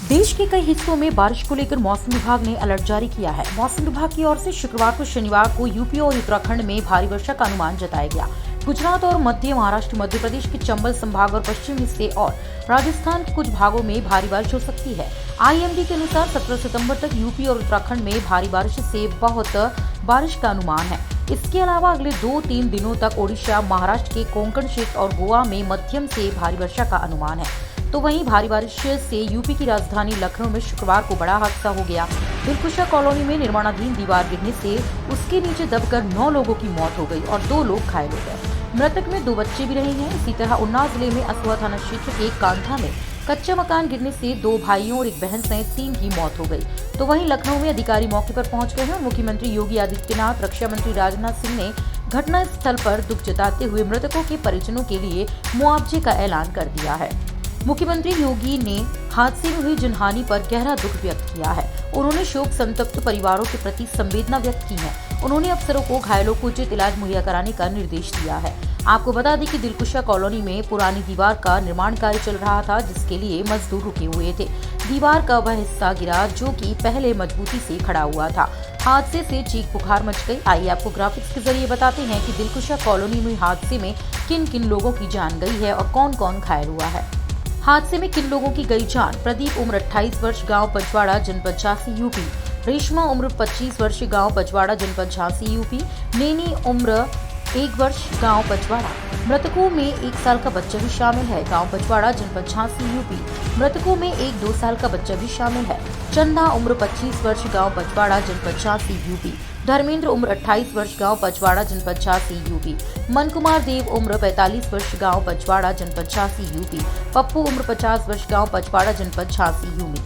देश के कई हिस्सों में बारिश को लेकर मौसम विभाग ने अलर्ट जारी किया है। मौसम विभाग की ओर से शुक्रवार को शनिवार को यूपी और उत्तराखंड में भारी वर्षा का अनुमान जताया गया। गुजरात और मध्य महाराष्ट्र, मध्य प्रदेश के चंबल संभाग और पश्चिम हिस्से और राजस्थान के कुछ भागों में भारी बारिश हो सकती है। IMD के अनुसार 17 सितंबर तक यूपी और उत्तराखंड में भारी बारिश से बहुत बारिश का अनुमान है। इसके अलावा अगले 2-3 दिनों तक ओडिशा, महाराष्ट्र के कोंकण क्षेत्र और गोवा में मध्यम से भारी वर्षा का अनुमान है। तो वहीं भारी बारिश से यूपी की राजधानी लखनऊ में शुक्रवार को बड़ा हादसा हो गया। दिलकुशा कॉलोनी में निर्माणाधीन दीवार गिरने से उसके नीचे दबकर 9 लोगों की मौत हो गई और 2 लोग घायल हो गए। मृतक में 2 बच्चे भी रहे हैं। इसी तरह उन्नाव जिले में असुआ थाना क्षेत्र के कांठा में कच्चा मकान गिरने से 2 भाइयों और एक बहन सहित 3 की मौत हो गई। तो वहीं लखनऊ में अधिकारी मौके पर पहुंच गए हैं और मुख्यमंत्री योगी आदित्यनाथ, रक्षा मंत्री राजनाथ सिंह ने घटना स्थल पर दुख जताते हुए मृतकों के परिजनों के लिए मुआवजे का ऐलान कर दिया है। मुख्यमंत्री योगी ने हादसे में हुई जनहानि पर गहरा दुख व्यक्त किया है। उन्होंने शोक संतप्त परिवारों के प्रति संवेदना व्यक्त की है। उन्होंने अफसरों को घायलों को उचित इलाज मुहैया कराने का निर्देश दिया है। आपको बता दें कि दिलकुशा कॉलोनी में पुरानी दीवार का निर्माण कार्य चल रहा था, जिसके लिए मजदूर रुके हुए थे। दीवार का वह हिस्सा गिरा जो कि पहले मजबूती से खड़ा हुआ था। हादसे से चीख पुकार मच गई। आइए आपको ग्राफिक्स के जरिए बताते हैं कि दिलकुशा कॉलोनी में हादसे में किन किन लोगों की जान गई है और कौन कौन घायल हुआ है। हादसे में किन लोगों की गई जान? प्रदीप उम्र 28 वर्ष, गांव पचवाड़ा, जनपद झांसी, यूपी। रेशमा उम्र 25 वर्ष, गांव पचवाड़ा, जनपद झांसी, यूपी। नैनी उम्र 1 वर्ष, गांव पचवाड़ा। मृतकों में 1 साल का बच्चा भी शामिल है, गांव पचवाड़ा, जनपद झांसी, यूपी। मृतकों में 1-2 साल का बच्चा भी शामिल है। चंदा उम्र 25 वर्ष, गांव पचवाड़ा, जनपद झांसी, यूपी। धर्मेंद्र उम्र 28 वर्ष, गांव पचवाड़ा, जनपद झांसी, यूपी। मन कुमार देव उम्र 45 वर्ष, गांव पचवाड़ा, जनपद झांसी, यूपी। पप्पू उम्र 50 वर्ष, गांव पचवाड़ा, जनपद झांसी, यूपी।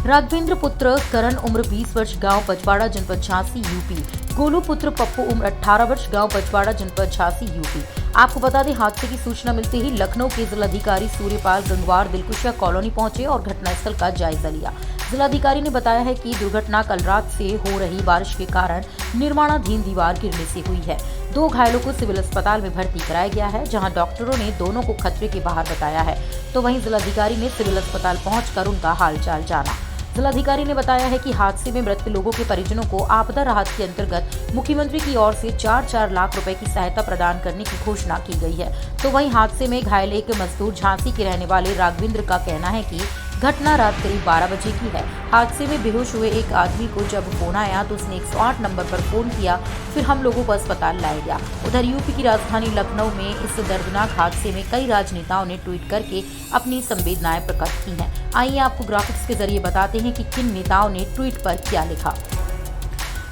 राघवेंद्र पुत्र करण उम्र 20 वर्ष, गांव पचवाड़ा, जनपद झांसी, यूपी। गोलू पुत्र पप्पू उम्र 18 वर्ष, गांव पचवाड़ा, जनपद झांसी, यूपी। आपको बता दें, हादसे की सूचना मिलते ही लखनऊ के जिलाधिकारी सूर्यपाल गंगवार दिलकुशा कॉलोनी पहुंचे और घटनास्थल का जायजा लिया। जिलाधिकारी ने बताया है कि दुर्घटना कल रात से हो रही बारिश के कारण निर्माणाधीन दीवार गिरने से हुई है। 2 घायलों को सिविल अस्पताल में भर्ती कराया गया है, जहां डॉक्टरों ने दोनों को खतरे के बाहर बताया है। तो वहीं जिलाधिकारी ने सिविल अस्पताल पहुंचकर उनका हालचाल जाना। जिलाधिकारी ने बताया है कि हादसे में मृत लोगों के परिजनों को आपदा राहत के अंतर्गत मुख्यमंत्री की ओर से 4-4 लाख रुपए की सहायता प्रदान करने की घोषणा की गई है। तो वहीं हादसे में घायल एक मजदूर झांसी के रहने वाले राघवेंद्र का कहना है कि घटना रात करीब 12 बजे की है। हादसे में बेहोश हुए एक आदमी को जब फोन आया तो उसने 108 नंबर पर फोन किया, फिर हम लोगों को अस्पताल लाया गया। उधर यूपी की राजधानी लखनऊ में इस दर्दनाक हादसे में कई राजनेताओं ने ट्वीट करके अपनी संवेदनाएं प्रकट की हैं। आइए आपको ग्राफिक्स के जरिए बताते हैं कि किन नेताओं ने ट्वीट पर क्या लिखा।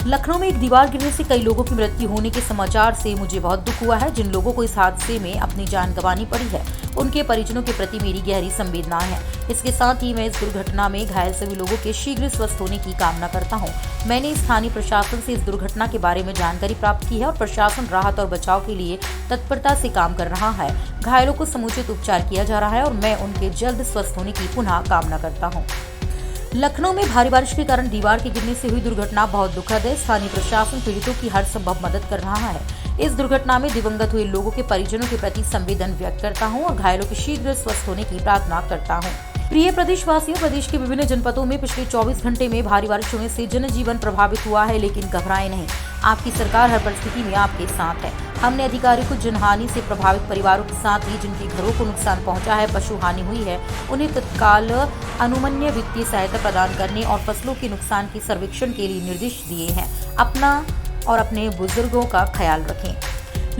लखनऊ में एक दीवार गिरने से कई लोगों की मृत्यु होने के समाचार से मुझे बहुत दुख हुआ है। जिन लोगों को इस हादसे में अपनी जान गंवानी पड़ी है, उनके परिजनों के प्रति मेरी गहरी संवेदना है। इसके साथ ही मैं इस दुर्घटना में घायल सभी लोगों के शीघ्र स्वस्थ होने की कामना करता हूं। मैंने स्थानीय प्रशासन से इस दुर्घटना के बारे में जानकारी प्राप्त की है और प्रशासन राहत और बचाव के लिए तत्परता से काम कर रहा है। घायलों को समुचित उपचार किया जा रहा है और मैं उनके जल्द स्वस्थ होने की पुनः कामना करता हूँ। लखनऊ में भारी बारिश के कारण दीवार के गिरने से हुई दुर्घटना बहुत दुखद है। स्थानीय प्रशासन पीड़ितों की हर संभव मदद कर रहा है। इस दुर्घटना में दिवंगत हुए लोगों के परिजनों के प्रति संवेदना व्यक्त करता हूं और घायलों के शीघ्र स्वस्थ होने की प्रार्थना करता हूं। प्रिय प्रदेशवासियों, प्रदेश के विभिन्न जनपदों में पिछले 24 घंटे में भारी बारिश होने से जनजीवन प्रभावित हुआ है, लेकिन घबराएं नहीं। आपकी सरकार हर परिस्थिति में आपके साथ है। हमने अधिकारी को जनहानि से प्रभावित परिवारों के साथ ही जिनके घरों को नुकसान पहुंचा है, पशु हानि हुई है, उन्हें तत्काल अनुमन्य वित्तीय सहायता प्रदान करने और फसलों के नुकसान के सर्वेक्षण के लिए निर्देश दिए हैं। अपना और अपने बुजुर्गों का ख्याल रखें।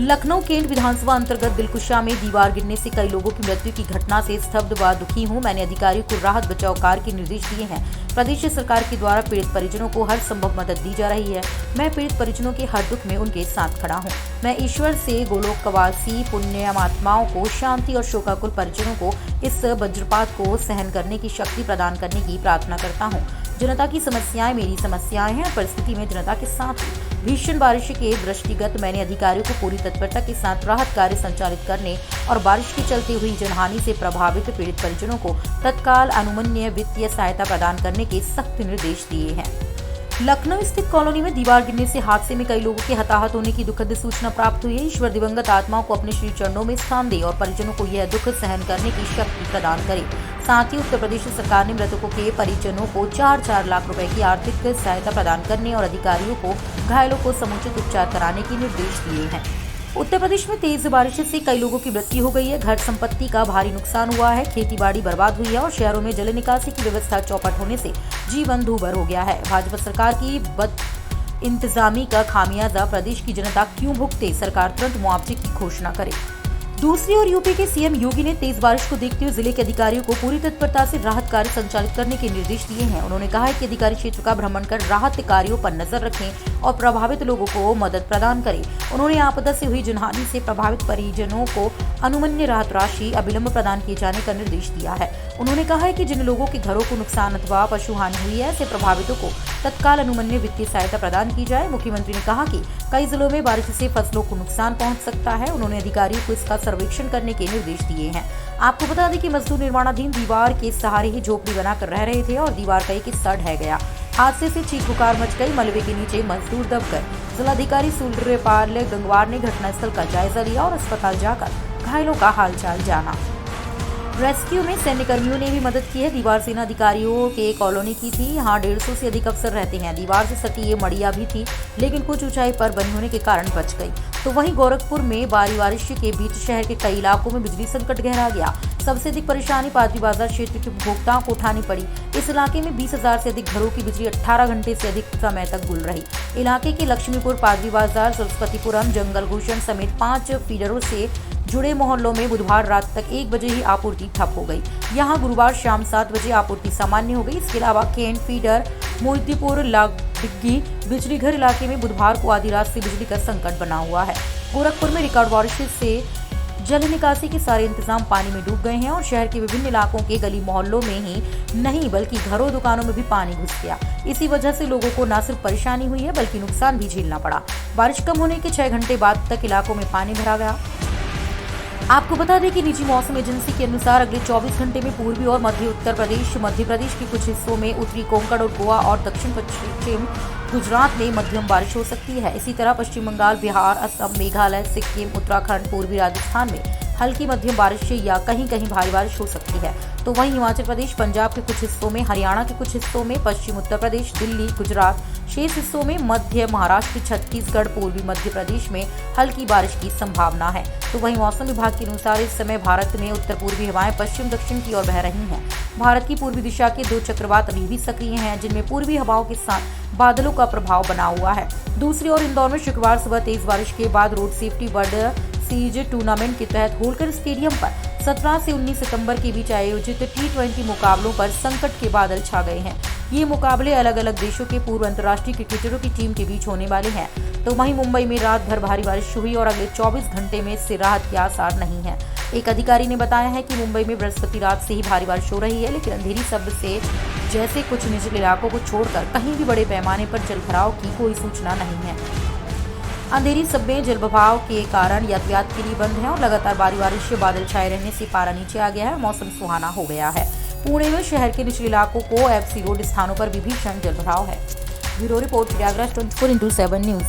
लखनऊ केंद्र विधानसभा अंतर्गत दिलकुशा में दीवार गिरने से कई लोगों की मृत्यु की घटना से स्तब्ध व दुखी हूं। मैंने अधिकारियों को राहत बचाव कार्य के निर्देश दिए हैं। प्रदेश सरकार के द्वारा पीड़ित परिजनों को हर संभव मदद दी जा रही है। मैं पीड़ित परिजनों के हर दुख में उनके साथ खड़ा हूं। मैं ईश्वर से गोलोकवासी पुण्यात्माओं को शांति और शोकाकुल परिजनों को इस वज्रपात को सहन करने की शक्ति प्रदान करने की प्रार्थना करता हूँ। जनता की समस्याएं मेरी समस्याएं हैं। परिस्थिति में जनता के साथ भीषण बारिश के दृष्टिगत मैंने अधिकारियों को पूरी तत्परता के साथ राहत कार्य संचालित करने और बारिश के चलते हुई जनहानि से प्रभावित पीड़ित परिजनों को तत्काल अनुमन्य वित्तीय सहायता प्रदान करने के सख्त निर्देश दिए हैं। लखनऊ स्थित कॉलोनी में दीवार गिरने से हादसे में कई लोगों के हताहत होने की दुखद सूचना प्राप्त हुई है। ईश्वर दिवंगत आत्माओं को अपने श्री चरणों में स्थान दे और परिजनों को यह दुख सहन करने की शक्ति प्रदान करे। साथ ही उत्तर प्रदेश सरकार ने मृतकों के परिजनों को 4-4 लाख रुपए की आर्थिक सहायता प्रदान करने और अधिकारियों को घायलों को समुचित उपचार कराने के निर्देश दिए हैं। उत्तर प्रदेश में तेज बारिश से कई लोगों की मृत्यु हो गई है, घर संपत्ति का भारी नुकसान हुआ है, खेती बाड़ी बर्बाद हुई है और शहरों में जल निकासी की व्यवस्था चौपट होने से जीवन दूभर हो गया है। भाजपा सरकार की बद इंतजामी का खामियाजा प्रदेश की जनता क्यों भुगते, सरकार तुरंत मुआवजे की घोषणा करे। दूसरी ओर यूपी के सीएम योगी ने तेज बारिश को देखते हुए जिले के अधिकारियों को पूरी तत्परता से राहत कार्य संचालित करने के निर्देश दिए हैं। उन्होंने कहा है कि अधिकारी क्षेत्र का भ्रमण कर राहत कार्यों पर नजर रखें और प्रभावित लोगों को मदद प्रदान करें। उन्होंने आपदा से हुई जनहानि से प्रभावित परिजनों को अनुमन्य राहत राशि अविलंब प्रदान किए जाने का निर्देश दिया है। उन्होंने कहा है कि जिन लोगों के घरों को नुकसान अथवा पशु हानि हुई है, ऐसे प्रभावितों को तत्काल अनुमन्य वित्तीय सहायता प्रदान की जाए। मुख्यमंत्री ने कहा कि कई जिलों में बारिश से फसलों को नुकसान पहुंच सकता है। उन्होंने अधिकारियों को इसका सर्वेक्षण करने के निर्देश दिए हैं। आपको बता दें कि मजदूर निर्माणाधीन दीवार के सहारे ही झोपड़ी बनाकर रह रहे थे और दीवार का एक हिस्सा ढह गया। हादसे से चीख पुकार मच गई। मलबे के नीचे मजदूर दबकर जिलाधिकारी सूर्यपाल गंगवार ने घटनास्थल का जायजा लिया और अस्पताल जाकर घायलों का हालचाल जाना। रेस्क्यू में सैन्य कर्मियों ने भी मदद की है। दीवार सेना अधिकारियों के कॉलोनी की थी। यहाँ 150 से अधिक अफसर रहते हैं। दीवार से सटी ये मड़िया भी थी, लेकिन कुछ ऊंचाई पर बनी होने के कारण बच गई। तो वहीं गोरखपुर में भारी बारिश के बीच शहर के कई इलाकों में बिजली संकट गहरा गया। सबसे अधिक परेशानी पादरी बाजार क्षेत्र के उपभोक्ताओं को उठानी पड़ी। इस इलाके में 20,000 से अधिक घरों की बिजली 18 घंटे से अधिक समय तक गुल रही। इलाके के लक्ष्मीपुर, पादरी बाजार, सरस्वतीपुरम, जंगल भूषण समेत 5 फीडरों से जुड़े मोहल्लों में बुधवार रात तक 1 बजे ही आपूर्ति ठप हो गई। यहां गुरुवार शाम 7 बजे आपूर्ति सामान्य हो गई। इसके अलावा केन फीडर, मूर्तिपुर, लागडिग्गी बिजली घर इलाके में बुधवार को आधी रात से बिजली का संकट बना हुआ है। गोरखपुर में रिकॉर्ड बारिश से जल निकासी के सारे इंतजाम पानी में डूब गए हैं और शहर के विभिन्न इलाकों के गली मोहल्लों में ही नहीं बल्कि घरों दुकानों में भी पानी घुस गया। इसी वजह से लोगों को न सिर्फ परेशानी हुई है बल्कि नुकसान भी झेलना पड़ा। बारिश कम होने के 6 घंटे बाद तक इलाकों में पानी भरा गया। आपको बता दें कि निजी मौसम एजेंसी के अनुसार अगले 24 घंटे में पूर्वी और मध्य उत्तर प्रदेश, मध्य प्रदेश के कुछ हिस्सों में, उत्तरी कोंकण और गोवा और दक्षिण पश्चिम गुजरात में मध्यम बारिश हो सकती है। इसी तरह पश्चिम बंगाल, बिहार, असम, मेघालय, सिक्किम, उत्तराखंड, पूर्वी राजस्थान में हल्की मध्यम बारिश या कहीं कहीं भारी बारिश हो सकती है। तो वहीं हिमाचल प्रदेश, पंजाब के कुछ हिस्सों में, हरियाणा के कुछ हिस्सों में, पश्चिम उत्तर प्रदेश, दिल्ली, गुजरात, शेष हिस्सों में, मध्य महाराष्ट्र, छत्तीसगढ़, पूर्वी मध्य प्रदेश में हल्की बारिश की संभावना है। तो वहीं मौसम विभाग के अनुसार इस समय भारत में उत्तर पूर्वी हवाएं पश्चिम दक्षिण की ओर बह रही हैं। भारत की पूर्वी दिशा के 2 चक्रवात अभी भी सक्रिय हैं, जिनमें पूर्वी हवाओं के साथ बादलों का प्रभाव बना हुआ है। दूसरी ओर इंदौर में शुक्रवार सुबह तेज बारिश के बाद road safety world series tournament के तहत होलकर स्टेडियम पर 17 से 19 सितंबर के बीच आयोजित T20 मुकाबलों पर संकट के बादल छा गए हैं। ये मुकाबले अलग अलग देशों के पूर्व अंतर्राष्ट्रीय क्रिकेटरों की टीम के बीच होने वाले हैं। तो वहीं मुंबई में रात भर भारी बारिश हुई और अगले 24 घंटे में इससे राहत के आसार नहीं है। एक अधिकारी ने बताया है कि मुंबई में बृहस्पति रात से ही भारी बारिश हो रही है, लेकिन अंधेरी शब्द से जैसे कुछ निचले इलाकों को छोड़कर कहीं भी बड़े पैमाने पर जलभराव की कोई सूचना नहीं है। अंधेरी सब्बे जलभराव के कारण यातायात के लिए बंद है और लगातार भारी बारिश से बादल छाए रहने से पारा नीचे आ गया है और मौसम सुहाना हो गया है। पुणे में शहर के निचले इलाकों को FC रोड स्थानों पर भी भीषण जलभराव है। Bureau report Prayagraj 24/7 news.